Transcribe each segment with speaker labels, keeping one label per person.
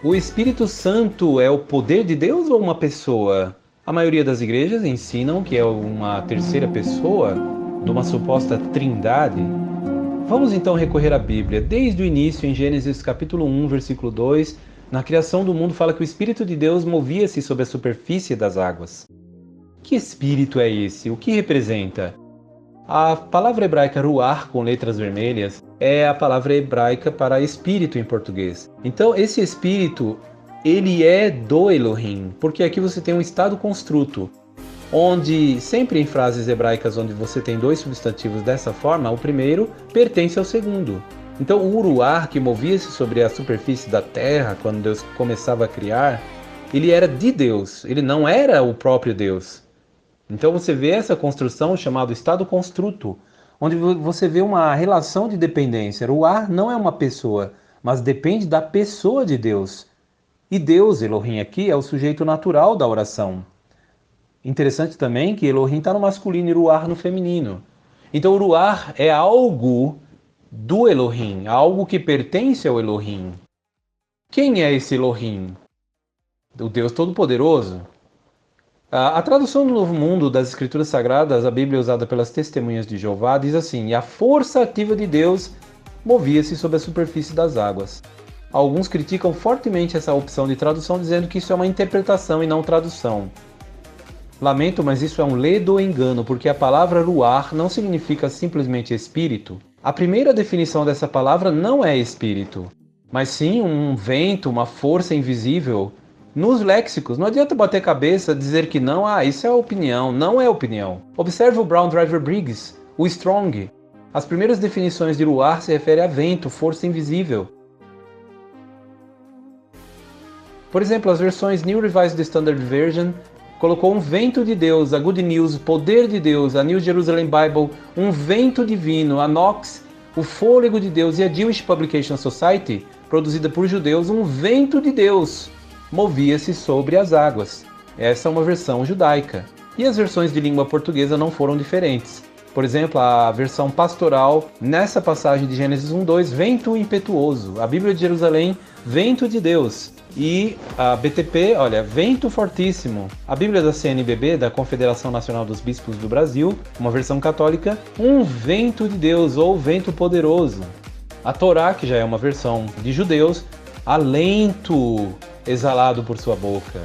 Speaker 1: O Espírito Santo é o poder de Deus ou uma pessoa? A maioria das igrejas ensinam que é uma terceira pessoa de uma suposta trindade. Vamos então recorrer à Bíblia. Desde o início, em Gênesis capítulo 1, versículo 2, na criação do mundo fala que o Espírito de Deus movia-se sobre a superfície das águas. Que espírito é esse? O que representa? A palavra hebraica ruach, com letras vermelhas, é a palavra hebraica para espírito em português. Então, esse espírito, ele é do Elohim, porque aqui você tem um estado construto, onde, sempre em frases hebraicas onde você tem dois substantivos dessa forma, o primeiro pertence ao segundo. Então, o uruar, que movia-se sobre a superfície da terra quando Deus começava a criar, ele era de Deus, ele não era o próprio Deus. Então você vê essa construção chamada estado construto, onde você vê uma relação de dependência. O ar não é uma pessoa, mas depende da pessoa de Deus. E Deus, Elohim aqui, é o sujeito natural da oração. Interessante também que Elohim está no masculino e Ruach no feminino. Então o Ruach é algo do Elohim, algo que pertence ao Elohim. Quem é esse Elohim? O Deus Todo-Poderoso? A tradução do Novo Mundo das Escrituras Sagradas, a Bíblia usada pelas Testemunhas de Jeová, diz assim: e a força ativa de Deus movia-se sobre a superfície das águas. Alguns criticam fortemente essa opção de tradução, dizendo que isso é uma interpretação e não tradução. Lamento, mas isso é um ledo engano, porque a palavra ruach não significa simplesmente espírito. A primeira definição dessa palavra não é espírito, mas sim um vento, uma força invisível. Nos léxicos, não adianta bater cabeça, dizer que não, isso é opinião, não é opinião. Observe o Brown Driver Briggs, o Strong. As primeiras definições de ruach se referem a vento, força invisível. Por exemplo, as versões New Revised Standard Version colocou um vento de Deus, a Good News, poder de Deus, a New Jerusalem Bible, um vento divino, a Knox, o fôlego de Deus, e a Jewish Publication Society, produzida por judeus, um vento de Deus, movia-se sobre as águas. Essa é uma versão judaica. E as versões de língua portuguesa não foram diferentes. Por exemplo, a versão pastoral, nessa passagem de Gênesis 1:2, vento impetuoso. A Bíblia de Jerusalém, vento de Deus. E a BTP, olha, vento fortíssimo. A Bíblia da CNBB, da Confederação Nacional dos Bispos do Brasil, uma versão católica, um vento de Deus ou vento poderoso. A Torá, que já é uma versão de judeus, alento exalado por sua boca.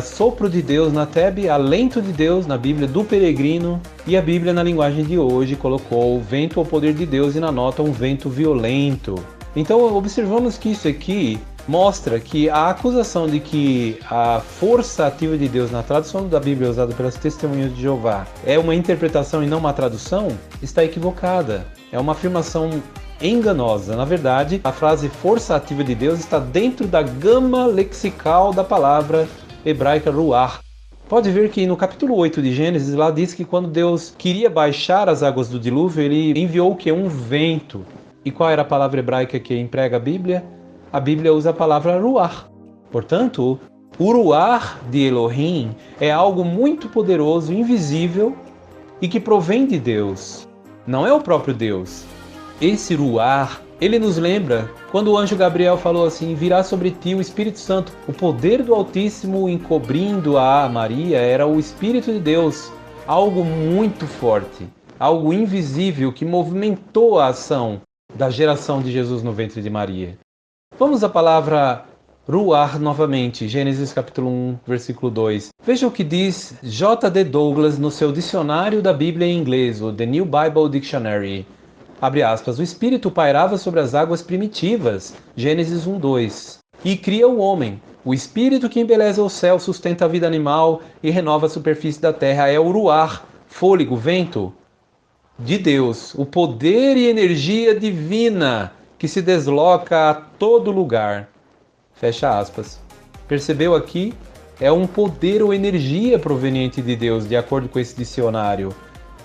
Speaker 1: Sopro de Deus na Tebe, alento de Deus na Bíblia do peregrino, e a Bíblia na linguagem de hoje colocou vento ou poder de Deus e na nota um vento violento. Então observamos que isso aqui mostra que a acusação de que a força ativa de Deus na tradução da Bíblia usada pelas Testemunhas de Jeová é uma interpretação e não uma tradução, está equivocada. É uma afirmação enganosa. Na verdade, a frase força ativa de Deus está dentro da gama lexical da palavra hebraica ruach. Pode ver que no capítulo 8 de Gênesis, lá diz que quando Deus queria baixar as águas do dilúvio, ele enviou o que? Um vento. E qual era a palavra hebraica que emprega a Bíblia? A Bíblia usa a palavra ruach. Portanto, o ruach de Elohim é algo muito poderoso, invisível e que provém de Deus. Não é o próprio Deus. Esse ruach, ele nos lembra quando o anjo Gabriel falou assim: virá sobre ti o Espírito Santo. O poder do Altíssimo encobrindo a Maria era o Espírito de Deus. Algo muito forte, algo invisível que movimentou a ação da geração de Jesus no ventre de Maria. Vamos à palavra ruach novamente, Gênesis capítulo 1, versículo 2. Veja o que diz J.D. Douglas no seu dicionário da Bíblia em inglês, o The New Bible Dictionary. Abre aspas, o Espírito pairava sobre as águas primitivas, Gênesis 1:2, e cria o homem. O Espírito que embeleza o céu, sustenta a vida animal e renova a superfície da terra. É o ruach, fôlego, vento de Deus, o poder e energia divina que se desloca a todo lugar. Fecha aspas. Percebeu aqui? É um poder ou energia proveniente de Deus, de acordo com esse dicionário.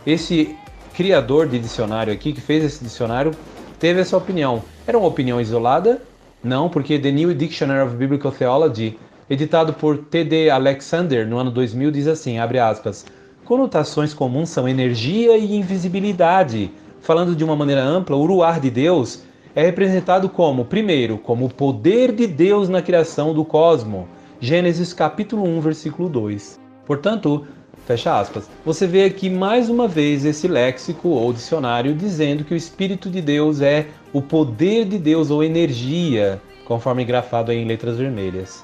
Speaker 1: Esse criador de dicionário aqui, que fez esse dicionário, teve essa opinião. Era uma opinião isolada? Não, porque The New Dictionary of Biblical Theology, editado por T.D. Alexander no ano 2000, diz assim, abre aspas, conotações comuns são energia e invisibilidade. Falando de uma maneira ampla, o ruach de Deus é representado como, primeiro, como o poder de Deus na criação do cosmos. Gênesis capítulo 1, versículo 2. Portanto, fecha aspas, você vê aqui mais uma vez esse léxico ou dicionário dizendo que o Espírito de Deus é o poder de Deus ou energia, conforme grafado aí em letras vermelhas.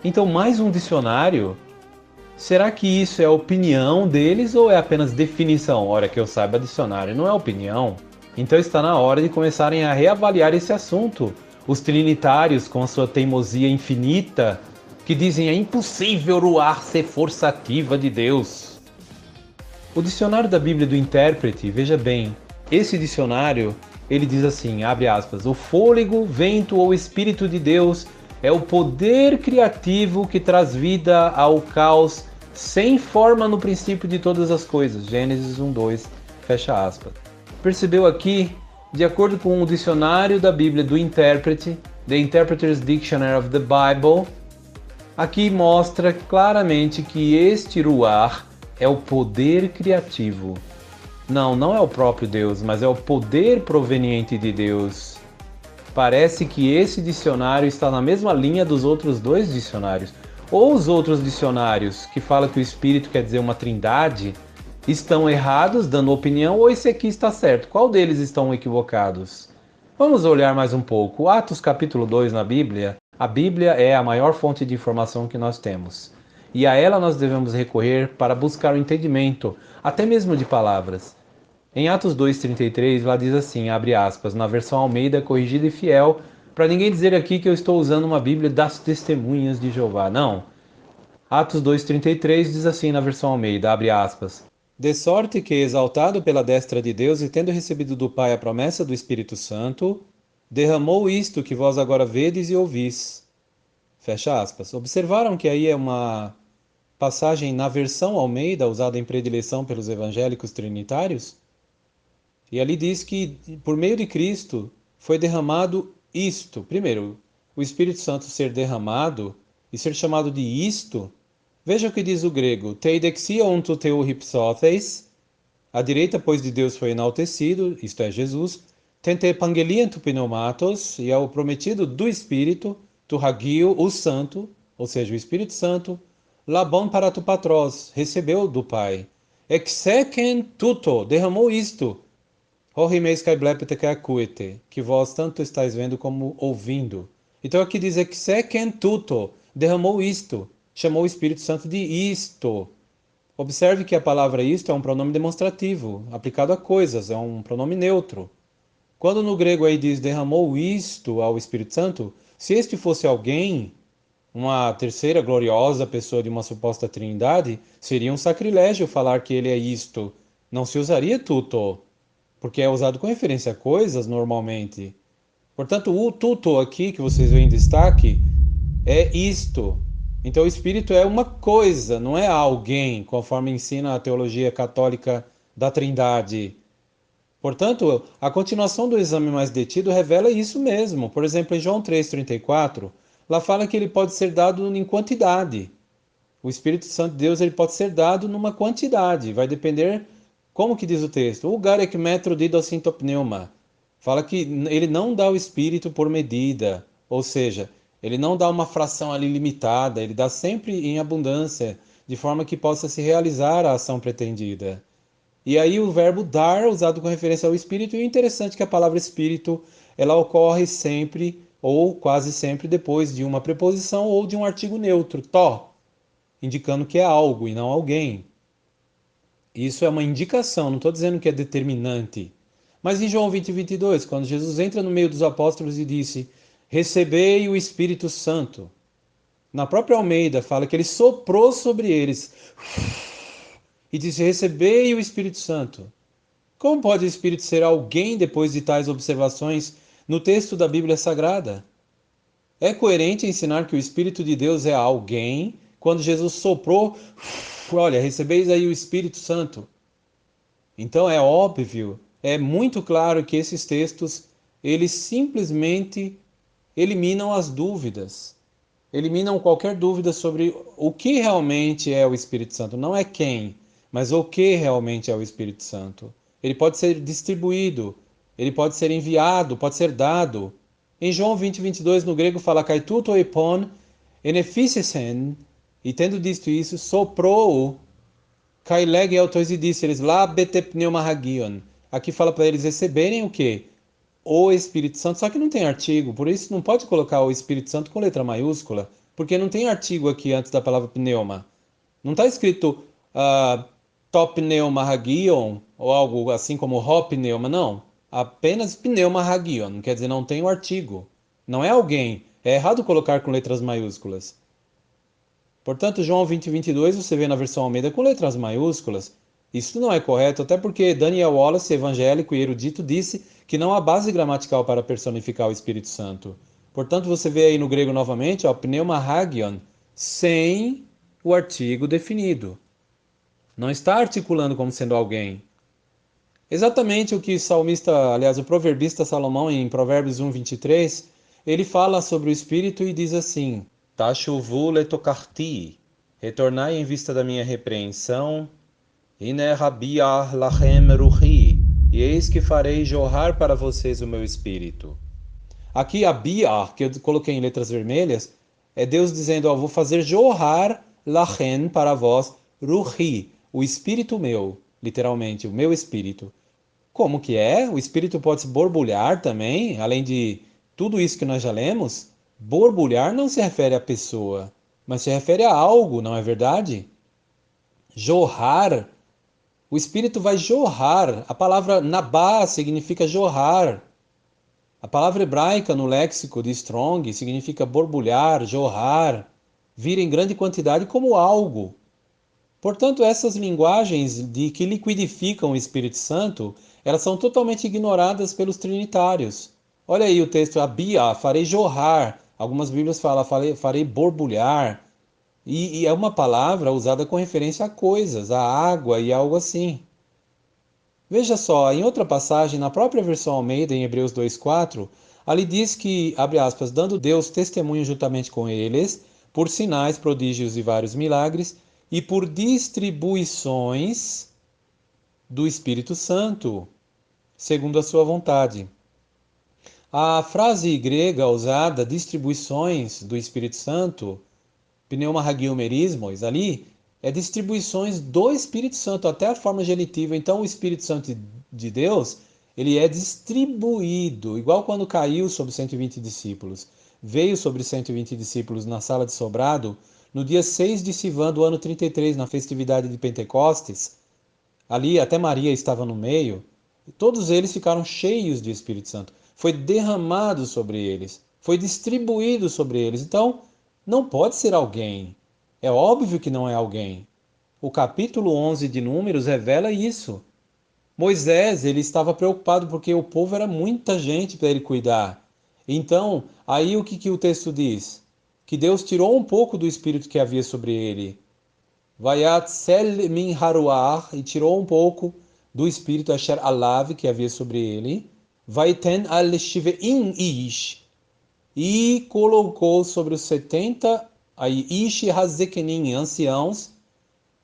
Speaker 1: Então, mais um dicionário? Será que isso é a opinião deles ou é apenas definição? Ora, que eu saiba, dicionário não é opinião. Então está na hora de começarem a reavaliar esse assunto. Os trinitários, com a sua teimosia infinita, que dizem é impossível Ruach ser força ativa de Deus. O dicionário da Bíblia do Intérprete, veja bem, esse dicionário, ele diz assim, abre aspas, o fôlego, vento ou espírito de Deus é o poder criativo que traz vida ao caos sem forma no princípio de todas as coisas. Gênesis 1:2, fecha aspas. Percebeu aqui, de acordo com o dicionário da Bíblia do Intérprete, The Interpreter's Dictionary of the Bible, aqui mostra claramente que este Ruach é o poder criativo. Não é o próprio Deus, mas é o poder proveniente de Deus. Parece que esse dicionário está na mesma linha dos outros dois dicionários. Ou os outros dicionários que falam que o Espírito quer dizer uma trindade estão errados, dando opinião, ou esse aqui está certo. Qual deles estão equivocados? Vamos olhar mais um pouco. Atos capítulo 2 na Bíblia. A Bíblia é a maior fonte de informação que nós temos. E a ela nós devemos recorrer para buscar o entendimento, até mesmo de palavras. Em Atos 2:33, lá diz assim, abre aspas, na versão Almeida, corrigida e fiel, para ninguém dizer aqui que eu estou usando uma Bíblia das testemunhas de Jeová. Não. Atos 2:33 diz assim na versão Almeida, abre aspas, de sorte que, exaltado pela destra de Deus e tendo recebido do Pai a promessa do Espírito Santo, derramou isto que vós agora vedes e ouvis. Fecha aspas. Observaram que aí é uma passagem na versão Almeida, usada em predileção pelos evangélicos trinitários? E ali diz que, por meio de Cristo, foi derramado isto. Primeiro, o Espírito Santo ser derramado e ser chamado de isto. Veja o que diz o grego. Teidexia onto teu hypsótheis. A direita, pois, de Deus foi enaltecido, isto é, Jesus. Tente evangeliam tu pneumatos, e é o prometido do Espírito, tu hagio, o Santo, ou seja, o Espírito Santo. Labon para tu patros, recebeu do Pai. Execen tuto, derramou isto. Que vós tanto estáis vendo como ouvindo. Então aqui diz execen tuto, derramou isto, chamou o Espírito Santo de isto. Observe que a palavra isto é um pronome demonstrativo, aplicado a coisas, é um pronome neutro. Quando no grego aí diz derramou isto ao Espírito Santo, se este fosse alguém, uma terceira gloriosa pessoa de uma suposta trindade, seria um sacrilégio falar que ele é isto. Não se usaria tuto, porque é usado com referência a coisas normalmente. Portanto, o tuto aqui, que vocês veem em destaque, é isto. Então, o Espírito é uma coisa, não é alguém, conforme ensina a teologia católica da Trindade. Portanto, a continuação do exame mais detido revela isso mesmo. Por exemplo, em João 3,34, lá fala que ele pode ser dado em quantidade. O Espírito Santo de Deus ele pode ser dado numa quantidade, vai depender. Como que diz o texto? O garek metro didocintopneuma. Fala que ele não dá o Espírito por medida, ou seja, ele não dá uma fração ali limitada, ele dá sempre em abundância, de forma que possa se realizar a ação pretendida. E aí o verbo dar, usado com referência ao Espírito, e o interessante é que a palavra Espírito, ela ocorre sempre, ou quase sempre, depois de uma preposição ou de um artigo neutro, to, indicando que é algo e não alguém. Isso é uma indicação, não estou dizendo que é determinante. Mas em João 20:22, quando Jesus entra no meio dos apóstolos e disse, recebei o Espírito Santo. Na própria Almeida fala que ele soprou sobre eles e disse, recebei o Espírito Santo. Como pode o Espírito ser alguém depois de tais observações no texto da Bíblia Sagrada? É coerente ensinar que o Espírito de Deus é alguém quando Jesus soprou, olha, recebeis aí o Espírito Santo. Então é óbvio, é muito claro que esses textos, eles simplesmente eliminam as dúvidas. Eliminam qualquer dúvida sobre o que realmente é o Espírito Santo. Não é quem, mas o que realmente é o Espírito Santo. Ele pode ser distribuído ele pode ser enviado, pode ser dado. Em João 20:22, no grego fala kaituto epon, eneficisen, e tendo dito isso, soprou, kai lege autos e disse eles, lá betepneumahagion. Aqui fala para eles receberem o quê? O Espírito Santo, só que não tem artigo, por isso não pode colocar o Espírito Santo com letra maiúscula, porque não tem artigo aqui antes da palavra pneuma. Não está escrito top pneuma hagion ou algo assim como hop pneuma, não. Apenas pneuma hagion, quer dizer, não tem o artigo. Não é alguém. É errado colocar com letras maiúsculas. Portanto, João 20:22 você vê na versão Almeida com letras maiúsculas. Isso não é correto, até porque Daniel Wallace, evangélico e erudito, disse que não há base gramatical para personificar o Espírito Santo. Portanto, você vê aí no grego novamente, ó, pneuma hagion, sem o artigo definido. Não está articulando como sendo alguém. Exatamente o que o salmista, aliás, o proverbista Salomão, em Provérbios 1:23, ele fala sobre o Espírito e diz assim: Tashuvu letokarti, retornai em vista da minha repreensão, Hine rabiah lachem ruhi, e eis que farei jorrar para vocês o meu Espírito. Aqui a biah, que eu coloquei em letras vermelhas, é Deus dizendo, ó, vou fazer jorrar lachem para vós, ruhi, o Espírito meu, literalmente, o meu Espírito. Como que é? O Espírito pode se borbulhar também, além de tudo isso que nós já lemos? Borbulhar não se refere à pessoa, mas se refere a algo, não é verdade? Jorrar, o Espírito vai jorrar. A palavra nabá significa jorrar. A palavra hebraica no léxico de Strong significa borbulhar, jorrar, vir em grande quantidade como algo. Portanto, essas linguagens de que liquidificam o Espírito Santo, elas são totalmente ignoradas pelos trinitários. Olha aí o texto, abia, farei jorrar. Algumas Bíblias falam, farei borbulhar. E é uma palavra usada com referência a coisas, a água e algo assim. Veja só, em outra passagem, na própria versão Almeida, em Hebreus 2:4, ali diz que, abre aspas, dando Deus testemunho juntamente com eles, por sinais, prodígios e vários milagres, e por distribuições do Espírito Santo, segundo a sua vontade. A frase grega usada, distribuições do Espírito Santo, pneumahagiumerismos, ali, é distribuições do Espírito Santo, até a forma genitiva. Então, o Espírito Santo de Deus, ele é distribuído, igual quando caiu sobre 120 discípulos. Veio sobre 120 discípulos na sala de sobrado, no dia 6 de Sivan do ano 33, na festividade de Pentecostes. Ali, até Maria estava no meio. E todos eles ficaram cheios de Espírito Santo. Foi derramado sobre eles. Foi distribuído sobre eles. Então, não pode ser alguém. É óbvio que não é alguém. O capítulo 11 de Números revela isso. Moisés, ele estava preocupado porque o povo era muita gente para ele cuidar. Então, aí o que o texto diz? Que Deus tirou um pouco do espírito que havia sobre ele. Vayat sel min haruach, e tirou um pouco do espírito asher alav que havia sobre ele. Vaiten al shivein ish, e colocou sobre os 70 aí Ish Hazekenim, anciãos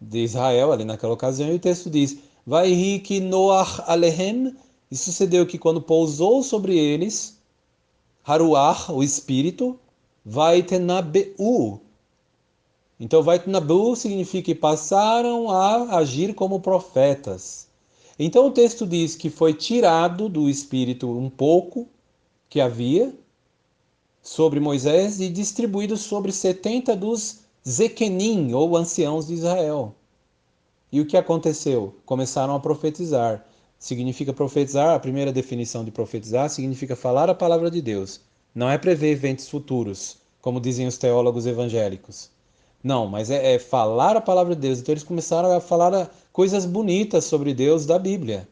Speaker 1: de Israel, ali naquela ocasião, e o texto diz, Vaihi ki Noach alehem, e sucedeu que quando pousou sobre eles, Haruach, o Espírito, Vaitenabeu. Então, Vaitenabeu significa que passaram a agir como profetas. Então, o texto diz que foi tirado do Espírito um pouco que havia sobre Moisés e distribuído sobre 70 dos Zequenim, ou anciãos de Israel. E o que aconteceu? Começaram a profetizar. Significa profetizar, a primeira definição de profetizar significa falar a palavra de Deus. Não é prever eventos futuros, como dizem os teólogos evangélicos. Não, mas é falar a palavra de Deus. Então eles começaram a falar coisas bonitas sobre Deus da Bíblia,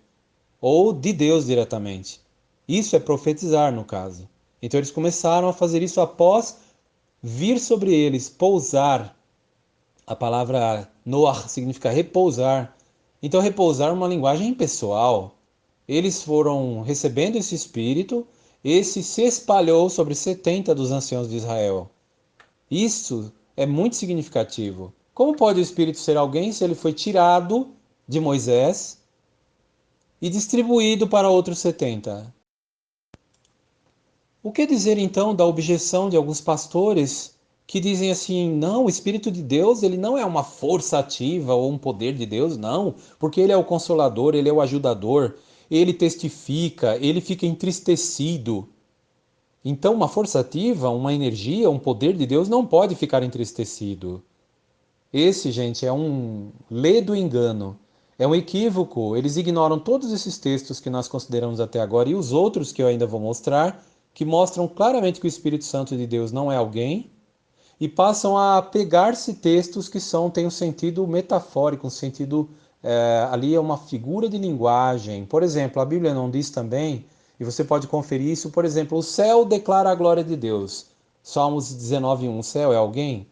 Speaker 1: ou de Deus diretamente. Isso é profetizar, no caso. Então eles começaram a fazer isso após vir sobre eles, pousar. A palavra Noach significa repousar. Então repousar é uma linguagem pessoal. Eles foram recebendo esse espírito, esse se espalhou sobre 70 dos anciãos de Israel. Isso é muito significativo. Como pode o espírito ser alguém se ele foi tirado de Moisés e distribuído para outros 70. O que dizer então da objeção de alguns pastores que dizem assim: não, o Espírito de Deus ele não é uma força ativa ou um poder de Deus, não, porque ele é o consolador, ele é o ajudador, ele testifica, ele fica entristecido. Então, uma força ativa, uma energia, um poder de Deus não pode ficar entristecido. Esse, gente, é um ledo engano. É um equívoco. Eles ignoram todos esses textos que nós consideramos até agora e os outros que eu ainda vou mostrar, que mostram claramente que o Espírito Santo de Deus não é alguém, e passam a pegar-se textos que têm um sentido metafórico, um sentido ali é uma figura de linguagem. Por exemplo, a Bíblia não diz também, e você pode conferir isso, por exemplo, o céu declara a glória de Deus. Salmos 19:1, o céu é alguém?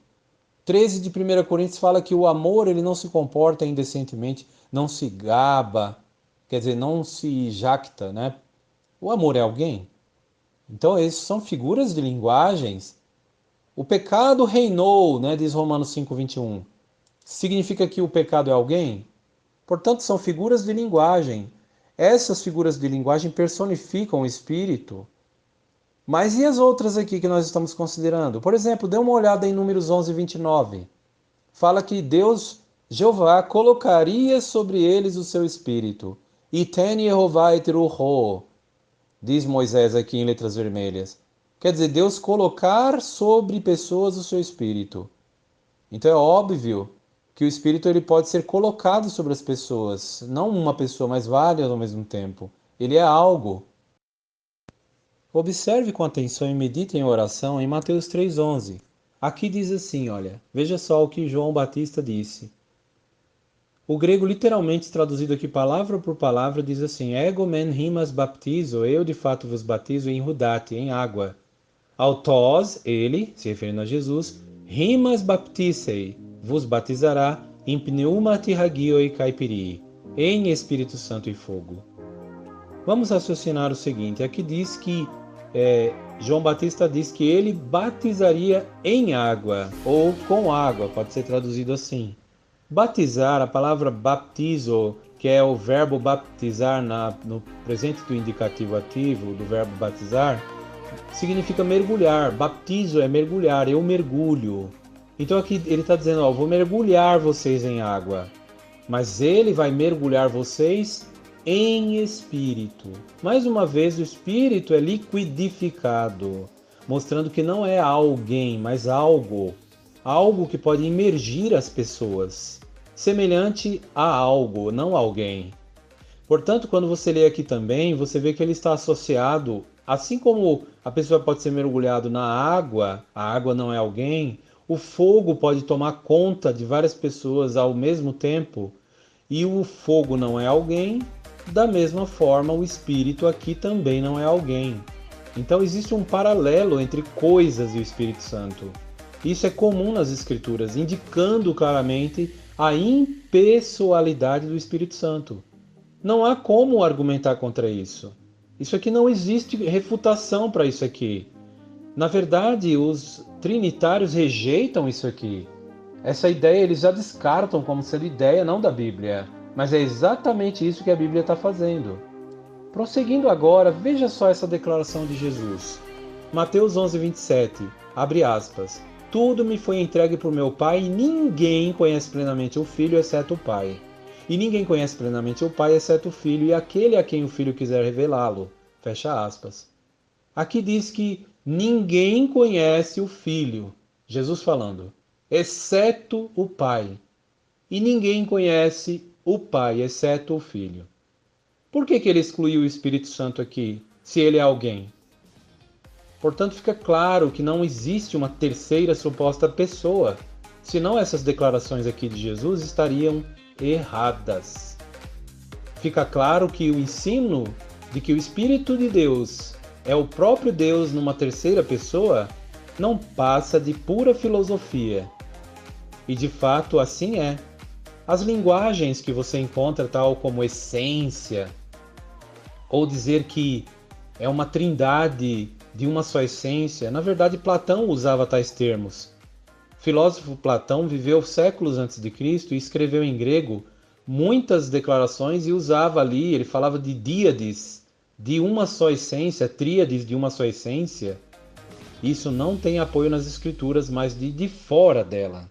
Speaker 1: 13 de 1 Coríntios fala que o amor ele não se comporta indecentemente, não se gaba, quer dizer, não se jacta, né? O amor é alguém? Então, esses são figuras de linguagens. O pecado reinou, né, diz Romanos 5:21. Significa que o pecado é alguém? Portanto, são figuras de linguagem. Essas figuras de linguagem personificam o Espírito. Mas e as outras aqui que nós estamos considerando? Por exemplo, dê uma olhada em Números 11:29. Fala que Deus, Jeová, colocaria sobre eles o seu Espírito. Iten Yehová et Ruho, diz Moisés aqui em letras vermelhas. Quer dizer, Deus colocar sobre pessoas o seu Espírito. Então é óbvio que o Espírito ele pode ser colocado sobre as pessoas. Não uma pessoa, mas várias ao mesmo tempo. Ele é algo. Observe com atenção e medite em oração em Mateus 3:11. Aqui diz assim, olha, veja só o que João Batista disse. O grego literalmente traduzido aqui palavra por palavra diz assim: Ego men himas baptizo, eu de fato vos batizo em rudate, em água. Autós, ele, se referindo a Jesus, rimas baptisei, vos batizará em pneumati hagioi caipiri, em Espírito Santo e fogo. Vamos raciocinar o seguinte, aqui diz que João Batista diz que ele batizaria em água, ou com água, pode ser traduzido assim. Batizar, a palavra baptizo, que é o verbo baptizar no presente do indicativo ativo, do verbo batizar, significa mergulhar. Baptizo é mergulhar, eu mergulho. Então aqui ele está dizendo, ó, vou mergulhar vocês em água, mas ele vai mergulhar vocês em espírito. Mais uma vez, o espírito é liquidificado, mostrando que não é alguém, mas algo. Algo que pode imergir as pessoas, semelhante a algo, não a alguém. Portanto, quando você lê aqui também, você vê que ele está associado, assim como a pessoa pode ser mergulhada na água, a água não é alguém, o fogo pode tomar conta de várias pessoas ao mesmo tempo, e o fogo não é alguém, da mesma forma o espírito aqui também não é alguém. Então existe um paralelo entre coisas e o Espírito Santo. Isso é comum nas Escrituras, indicando claramente a impessoalidade do Espírito Santo. Não há como argumentar contra isso. Isso aqui não existe refutação para isso aqui. Na verdade, os trinitários rejeitam isso aqui. Essa ideia eles já descartam como sendo ideia não da Bíblia, mas é exatamente isso que a Bíblia está fazendo. Prosseguindo agora, veja só essa declaração de Jesus. Mateus 11:27, abre aspas. Tudo me foi entregue por meu Pai e ninguém conhece plenamente o Filho exceto o Pai. E ninguém conhece plenamente o Pai exceto o Filho e aquele a quem o Filho quiser revelá-lo. Fecha aspas. Aqui diz que ninguém conhece o Filho, Jesus falando, exceto o Pai. E ninguém conhece o Pai exceto o Filho. Por que ele excluiu o Espírito Santo aqui, se ele é alguém? Portanto, fica claro que não existe uma terceira suposta pessoa, senão essas declarações aqui de Jesus estariam erradas. Fica claro que o ensino de que o Espírito de Deus é o próprio Deus numa terceira pessoa não passa de pura filosofia. E de fato assim é. As linguagens que você encontra, tal como essência, ou dizer que é uma trindade de uma só essência, na verdade Platão usava tais termos. O filósofo Platão viveu séculos antes de Cristo e escreveu em grego muitas declarações e usava ali, ele falava de díades, de uma só essência, tríades de uma só essência. Isso não tem apoio nas escrituras, mas de fora dela.